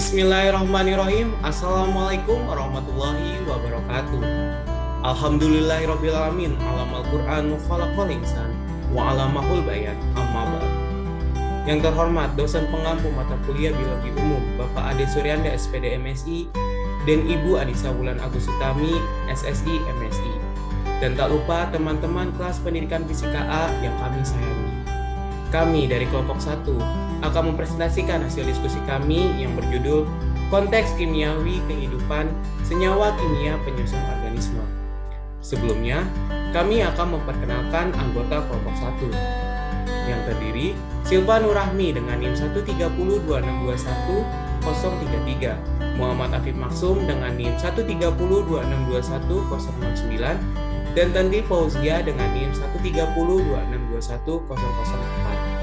Bismillahirrahmanirrahim. Assalamualaikum warahmatullahi wabarakatuh. Alhamdulillahirrabbilalamin. Alamal Qur'an khalaqal insan wa alamahul bayan amma ba'd. Yang terhormat dosen pengampu mata kuliah Biologi Umum Bapak Ade Suryanda SPD MSI dan Ibu Anissa Wulan Agus Utami SSI MSI. Dan tak lupa teman-teman kelas pendidikan Fisika A yang kami sayangi. Kami dari kelompok 1 akan mempresentasikan hasil diskusi kami yang berjudul Konteks Kimiawi Kehidupan Senyawa Kimia Penyusun Organisme. Sebelumnya, kami akan memperkenalkan anggota kelompok 1 yang terdiri Silva Nurrahmi dengan NIM 1302621-033, Muhammad Afif Maksum dengan NIM 1302621-009, dan Tanti Fauzia dengan NIM 1302621-004.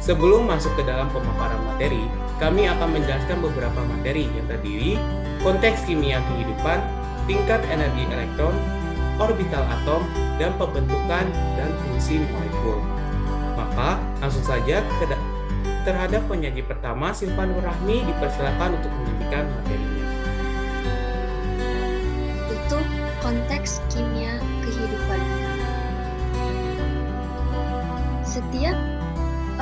Sebelum masuk ke dalam pemaparan materi, kami akan menjelaskan beberapa materi yang terdiri konteks kimia kehidupan, tingkat energi elektron, orbital atom, dan pembentukan dan fungsi molekul. Maka langsung saja terhadap penyaji pertama, Silva Nurrahmi, dipersilakan untuk menyajikan materinya. Untuk konteks kimia kehidupan. Setiap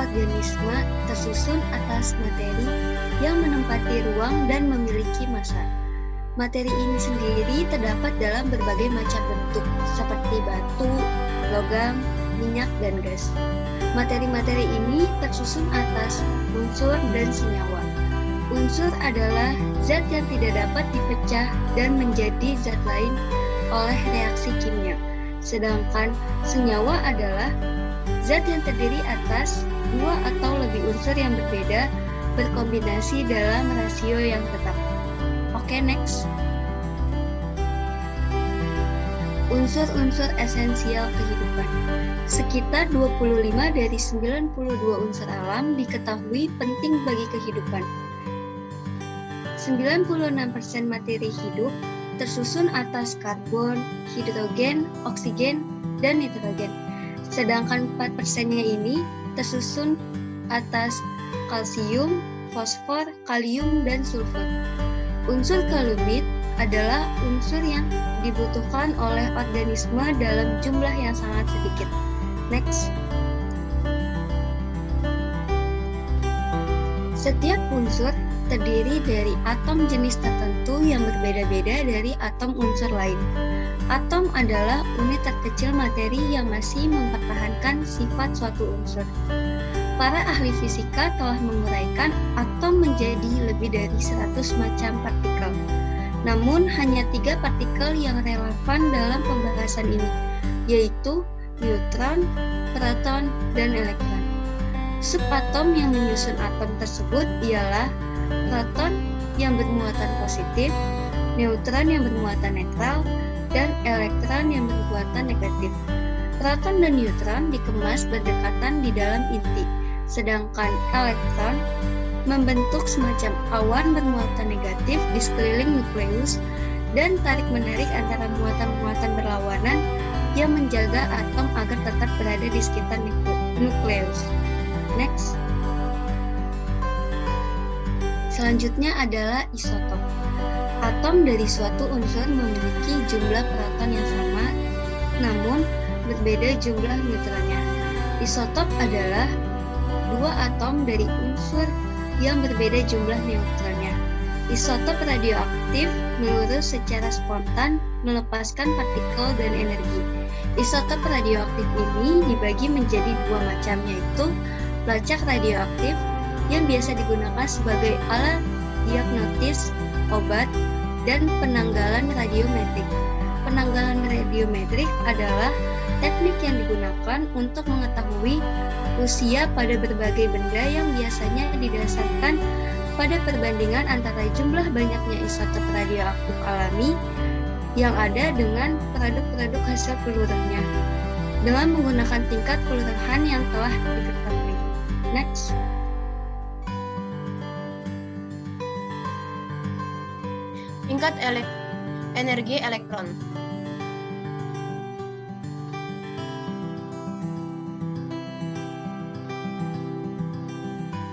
organisme tersusun atas materi yang menempati ruang dan memiliki massa. Materi ini sendiri terdapat dalam berbagai macam bentuk, seperti batu, logam, minyak, dan gas. Materi-materi ini tersusun atas unsur dan senyawa. Unsur adalah zat yang tidak dapat dipecah dan menjadi zat lain oleh reaksi kimia. Sedangkan senyawa adalah zat yang terdiri atas dua atau lebih unsur yang berbeda berkombinasi dalam rasio yang tetap. Oke, next. Unsur-unsur esensial kehidupan. Sekitar 25 dari 92 unsur alam diketahui penting bagi kehidupan. 96% materi hidup tersusun atas karbon, hidrogen, oksigen, dan nitrogen. Sedangkan 4%-nya ini tersusun atas kalsium, fosfor, kalium, dan sulfur. Unsur kalumit adalah unsur yang dibutuhkan oleh organisme dalam jumlah yang sangat sedikit. Next. Setiap unsur terdiri dari atom jenis tertentu yang berbeda-beda dari atom unsur lain. Atom adalah unit terkecil materi yang masih mempertahankan sifat suatu unsur. Para ahli fisika telah menguraikan atom menjadi lebih dari 100 macam partikel. Namun hanya 3 partikel yang relevan dalam pembahasan ini, yaitu neutron, proton, dan elektron. Subatom yang menyusun atom tersebut ialah proton yang bermuatan positif, neutron yang bermuatan netral, dan elektron yang bermuatan negatif. Proton dan neutron dikemas berdekatan di dalam inti, sedangkan elektron membentuk semacam awan bermuatan negatif di sekeliling nukleus dan tarik-menarik antara muatan-muatan berlawanan yang menjaga atom agar tetap berada di sekitar nukleus. Next. Selanjutnya adalah isotop. Atom dari suatu unsur memiliki jumlah proton yang sama, namun berbeda jumlah neutronnya. Isotop adalah dua atom dari unsur yang berbeda jumlah neutronnya. Isotop radioaktif melurus secara spontan melepaskan partikel dan energi. Isotop radioaktif ini dibagi menjadi dua macam, yaitu pelacak radioaktif yang biasa digunakan sebagai alat diagnosis obat, dan penanggalan radiometrik. Penanggalan radiometrik adalah teknik yang digunakan untuk mengetahui usia pada berbagai benda yang biasanya didasarkan pada perbandingan antara jumlah banyaknya isotop radioaktif alami yang ada dengan produk-produk hasil pelurahnya dengan menggunakan tingkat pelurahan yang telah diketahui. Next. Tingkat energi elektron.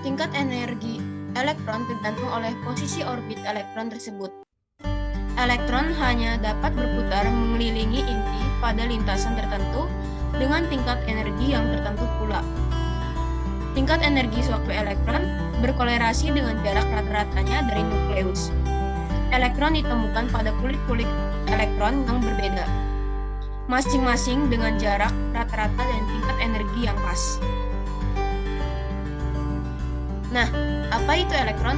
Tingkat energi elektron tergantung oleh posisi orbit elektron tersebut. Elektron hanya dapat berputar mengelilingi inti pada lintasan tertentu dengan tingkat energi yang tertentu pula. Tingkat energi sewaktu elektron berkolerasi dengan jarak rata-ratanya dari nukleus. Elektron ditemukan pada kulit-kulit elektron yang berbeda, masing-masing dengan jarak rata-rata dan tingkat energi yang pas. Nah, apa itu elektron?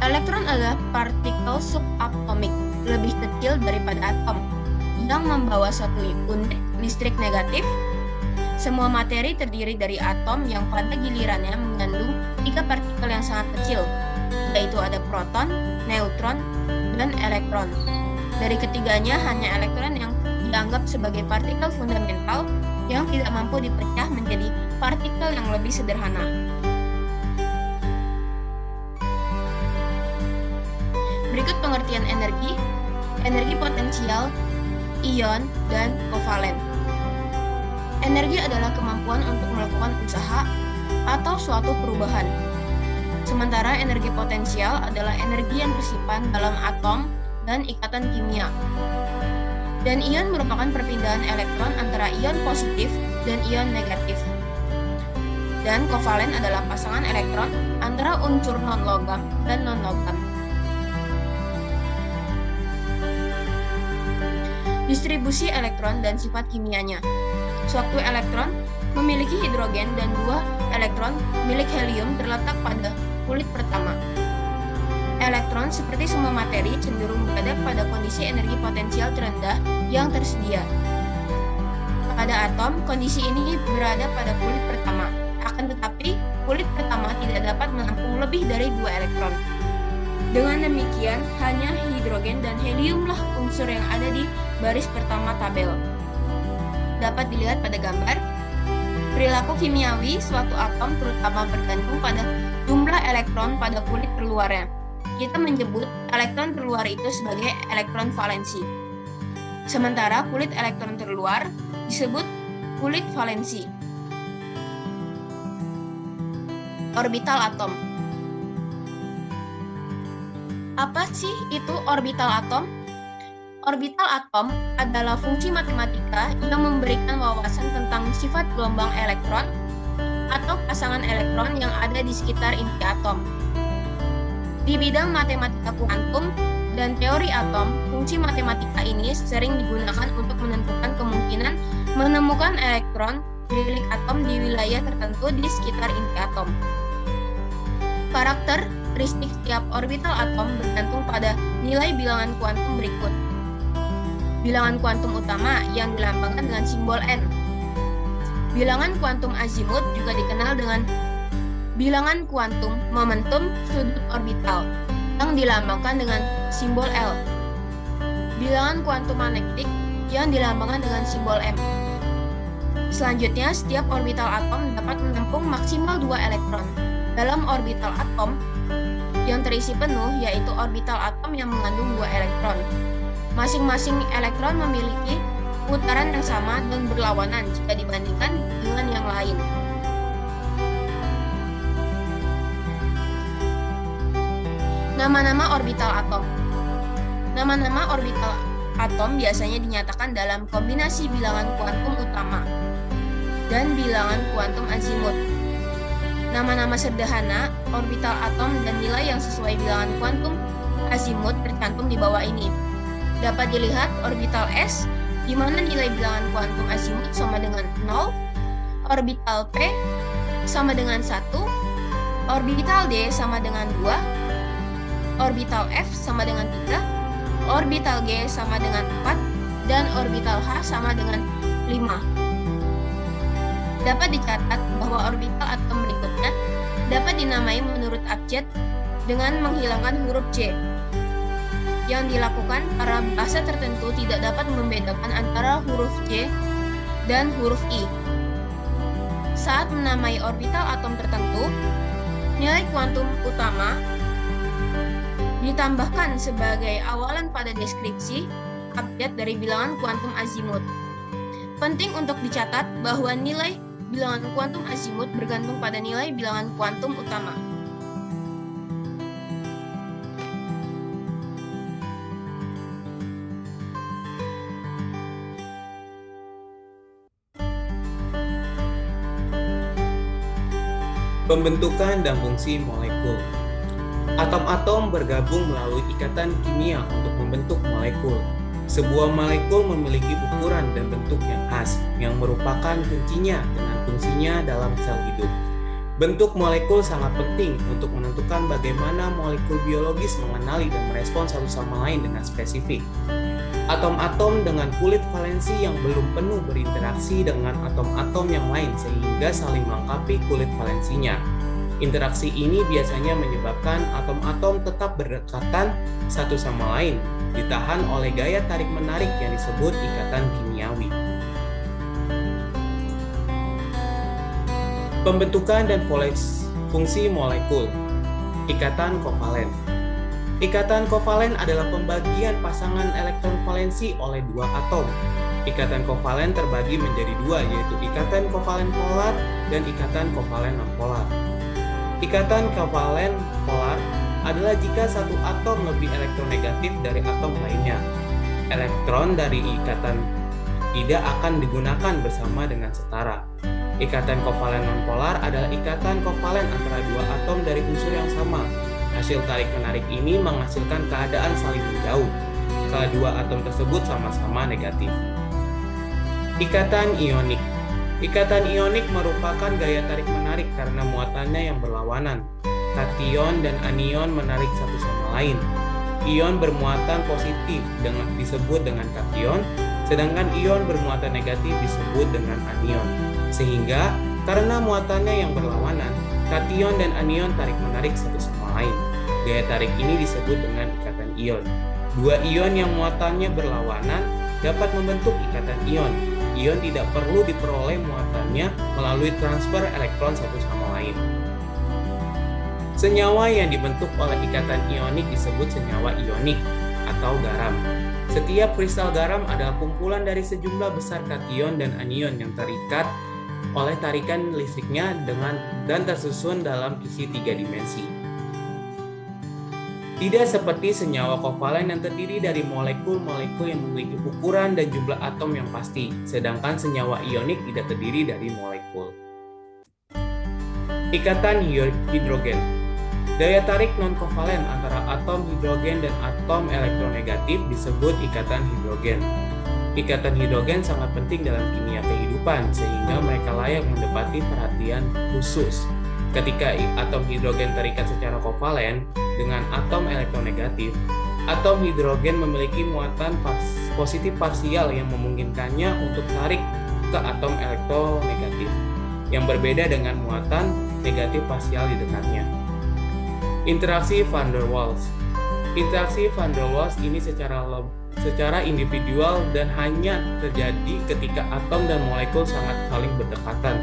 Elektron adalah partikel subatomik, lebih kecil daripada atom, yang membawa satu unit listrik negatif. Semua materi terdiri dari atom yang pada gilirannya mengandung 3 partikel yang sangat kecil, yaitu ada proton, neutron, dan elektron. Dari ketiganya, hanya elektron yang dianggap sebagai partikel fundamental yang tidak mampu dipecah menjadi partikel yang lebih sederhana. Berikut pengertian energi, energi potensial, ion, dan kovalen. Energi adalah kemampuan untuk melakukan usaha atau suatu perubahan. Sementara energi potensial adalah energi yang tersimpan dalam atom dan ikatan kimia. Dan ion merupakan perpindahan elektron antara ion positif dan ion negatif. Dan kovalen adalah pasangan elektron antara unsur non-logam dan non-logam. Distribusi elektron dan sifat kimianya. Sewaktu elektron memiliki hidrogen dan 2 elektron milik helium terletak pada kulit pertama. Elektron seperti semua materi cenderung berada pada kondisi energi potensial terendah yang tersedia. Pada atom, kondisi ini berada pada kulit pertama. Akan tetapi, kulit pertama tidak dapat menampung lebih dari 2 elektron. Dengan demikian, hanya hidrogen dan heliumlah unsur yang ada di baris pertama tabel. Dapat dilihat pada gambar. Perilaku kimiawi suatu atom terutama bergantung pada jumlah elektron pada kulit terluarnya. Kita menyebut elektron terluar itu sebagai elektron valensi. Sementara kulit elektron terluar disebut kulit valensi. Orbital atom. Apa sih itu orbital atom? Orbital atom adalah fungsi matematika yang memberikan wawasan tentang sifat gelombang elektron atau pasangan elektron yang ada di sekitar inti atom. Di bidang matematika kuantum dan teori atom, fungsi matematika ini sering digunakan untuk menentukan kemungkinan menemukan elektron milik atom di wilayah tertentu di sekitar inti atom. Karakteristik setiap orbital atom bergantung pada nilai bilangan kuantum berikut. Bilangan kuantum utama yang dilambangkan dengan simbol N. Bilangan kuantum azimut juga dikenal dengan bilangan kuantum momentum sudut orbital yang dilambangkan dengan simbol L. Bilangan kuantum magnetik yang dilambangkan dengan simbol M. Selanjutnya, setiap orbital atom dapat menampung maksimal 2 elektron. Dalam orbital atom yang terisi penuh, yaitu orbital atom yang mengandung 2 elektron. Masing-masing elektron memiliki putaran yang sama dan berlawanan jika dibandingkan dengan yang lain. Nama-nama orbital atom. Nama-nama orbital atom biasanya dinyatakan dalam kombinasi bilangan kuantum utama dan bilangan kuantum azimut. Nama-nama sederhana orbital atom dan nilai yang sesuai bilangan kuantum azimut tercantum di bawah ini. Dapat dilihat orbital S, di mana nilai bilangan kuantum azimut sama dengan 0, orbital P sama dengan 1, orbital D sama dengan 2, orbital F sama dengan 3, orbital G sama dengan 4, dan orbital H sama dengan 5. Dapat dicatat bahwa orbital atom berikutnya dapat dinamai menurut abjad dengan menghilangkan huruf C. Yang dilakukan karena bahasa tertentu tidak dapat membedakan antara huruf C dan huruf I. Saat menamai orbital atom tertentu, nilai kuantum utama ditambahkan sebagai awalan pada deskripsi abjad dari bilangan kuantum azimut. Penting untuk dicatat bahwa nilai bilangan kuantum azimut bergantung pada nilai bilangan kuantum utama. Pembentukan dan fungsi molekul. Atom-atom bergabung melalui ikatan kimia untuk membentuk molekul. Sebuah molekul memiliki ukuran dan bentuk yang khas, yang merupakan kuncinya dengan fungsinya dalam sel hidup. Bentuk molekul sangat penting untuk menentukan bagaimana molekul biologis mengenali dan merespons satu sama lain dengan spesifik. Atom-atom dengan kulit valensi yang belum penuh berinteraksi dengan atom-atom yang lain sehingga saling melengkapi kulit valensinya. Interaksi ini biasanya menyebabkan atom-atom tetap berdekatan satu sama lain, ditahan oleh gaya tarik-menarik yang disebut ikatan kimiawi. Pembentukan dan fungsi molekul. Ikatan kovalen. Ikatan kovalen adalah pembagian pasangan elektron valensi oleh dua atom. Ikatan kovalen terbagi menjadi dua, yaitu ikatan kovalen polar dan ikatan kovalen nonpolar. Ikatan kovalen polar adalah jika satu atom lebih elektronegatif dari atom lainnya. Elektron dari ikatan tidak akan digunakan bersama dengan setara. Ikatan kovalen nonpolar adalah ikatan kovalen antara dua atom dari unsur yang sama. Hasil tarik-menarik ini menghasilkan keadaan saling menjauh. Kedua atom tersebut sama-sama negatif. Ikatan ionik. Ikatan ionik merupakan gaya tarik-menarik karena muatannya yang berlawanan. Kation dan anion menarik satu sama lain. Ion bermuatan positif disebut dengan kation, sedangkan ion bermuatan negatif disebut dengan anion. Sehingga, karena muatannya yang berlawanan, kation dan anion tarik-menarik satu sama lain. Gaya tarik ini disebut dengan ikatan ion. Dua ion yang muatannya berlawanan dapat membentuk ikatan ion. Ion tidak perlu diperoleh muatannya melalui transfer elektron satu sama lain. Senyawa yang dibentuk oleh ikatan ionik disebut senyawa ionik atau garam. Setiap kristal garam adalah kumpulan dari sejumlah besar kation dan anion yang terikat oleh tarikan listriknya dan tersusun dalam isi 3 dimensi. Tidak seperti senyawa kovalen yang terdiri dari molekul-molekul yang memiliki ukuran dan jumlah atom yang pasti, sedangkan senyawa ionik tidak terdiri dari molekul. Ikatan hidrogen. Daya tarik non-kovalen antara atom hidrogen dan atom elektronegatif disebut ikatan hidrogen. Ikatan hidrogen sangat penting dalam kimia kehidupan sehingga mereka layak mendapati perhatian khusus. Ketika atom hidrogen terikat secara kovalen dengan atom elektronegatif, atom hidrogen memiliki muatan positif parsial yang memungkinkannya untuk tarik ke atom elektronegatif, yang berbeda dengan muatan negatif parsial di dekatnya. Interaksi van der Waals. Interaksi van der Waals ini secara individual dan hanya terjadi ketika atom dan molekul sangat saling berdekatan.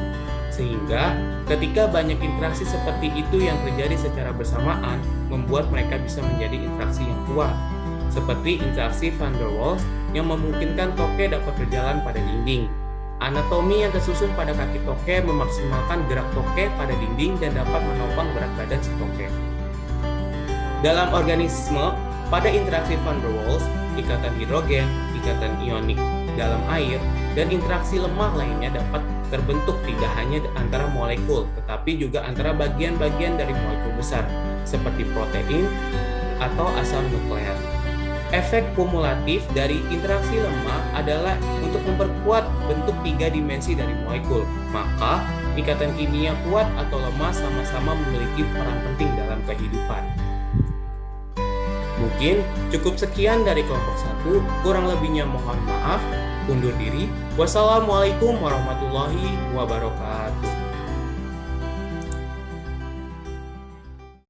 Sehingga ketika banyak interaksi seperti itu yang terjadi secara bersamaan membuat mereka bisa menjadi interaksi yang kuat. Seperti interaksi van der Waals yang memungkinkan toke dapat berjalan pada dinding. Anatomi yang tersusun pada kaki toke memaksimalkan gerak toke pada dinding dan dapat menopang berat badan si toke. Dalam organisme, pada interaksi van der Waals, ikatan hidrogen, ikatan ionik dalam air, dan interaksi lemah lainnya dapat terbentuk tidak hanya antara molekul, tetapi juga antara bagian-bagian dari molekul besar, seperti protein atau asam nukleat. Efek kumulatif dari interaksi lemah adalah untuk memperkuat bentuk 3 dimensi dari molekul. Maka, ikatan kimia kuat atau lemah sama-sama memiliki peran penting dalam kehidupan. Mungkin cukup sekian dari kelompok 1, kurang lebihnya mohon maaf, undur diri. Wassalamualaikum warahmatullahi wabarakatuh.